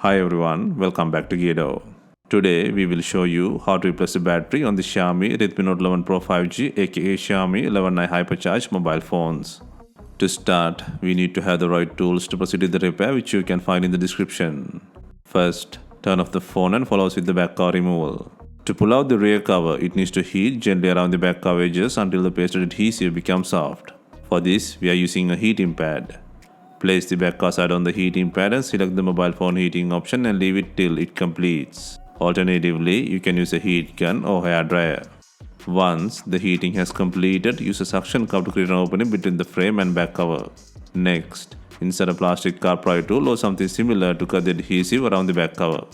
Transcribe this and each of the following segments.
Hi everyone, welcome back to Gedo. Today we will show you how to replace the battery on the Xiaomi Redmi Note 11 Pro 5G aka Xiaomi 11i Hypercharge mobile phones. To start, we need to have the right tools to proceed with the repair which you can find in the description. First, turn off the phone and follow with the back cover removal. To pull out the rear cover, it needs to heat gently around the back cover edges until the pasted adhesive becomes soft. For this, we are using a heating pad. Place the back cover side on the heating pad and select the mobile phone heating option and leave it till it completes. Alternatively, you can use a heat gun or hair dryer. Once the heating has completed, use a suction cup to create an opening between the frame and back cover. Next, insert a plastic car pry tool or something similar to cut the adhesive around the back cover.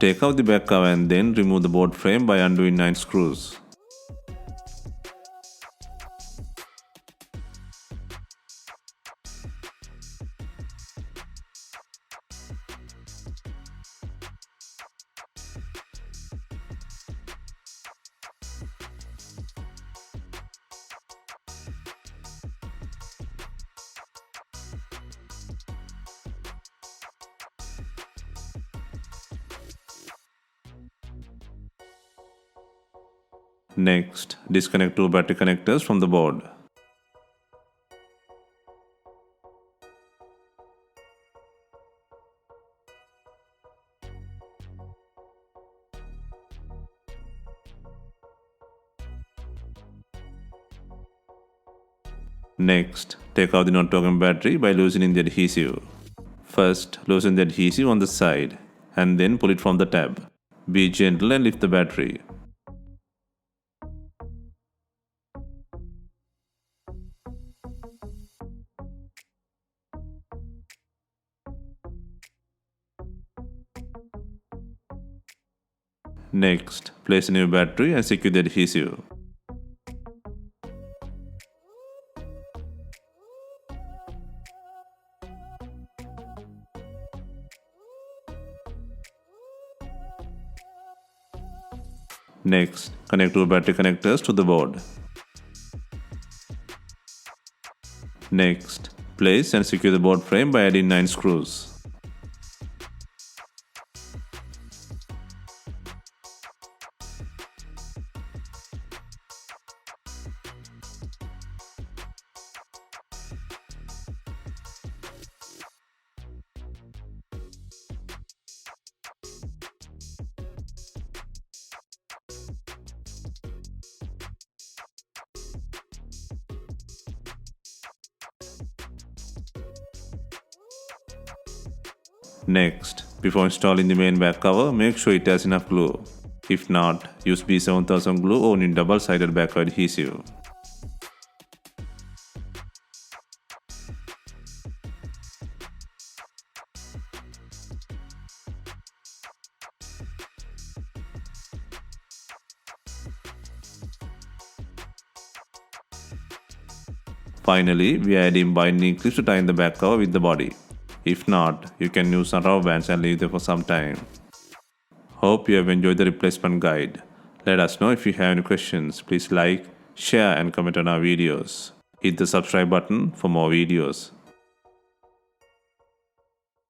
Take out the back cover and then remove the board frame by undoing 9 screws. Next, disconnect two battery connectors from the board. Next, take out the non-token battery by loosening the adhesive. First, loosen the adhesive on the side and then pull it from the tab. Be gentle and lift the battery. Next, place a new battery and secure the adhesive. Next, connect two battery connectors to the board. Next, place and secure the board frame by adding 9 screws. Next, before installing the main back cover, make sure it has enough glue. If not, use B7000 glue or need double-sided back cover adhesive. Finally, we are adding binding clips to tie in the back cover with the body. If not, you can use some rubber bands and leave them for some time. Hope you have enjoyed the replacement guide. Let us know if you have any questions. Please like, share and comment on our videos. Hit the subscribe button for more videos.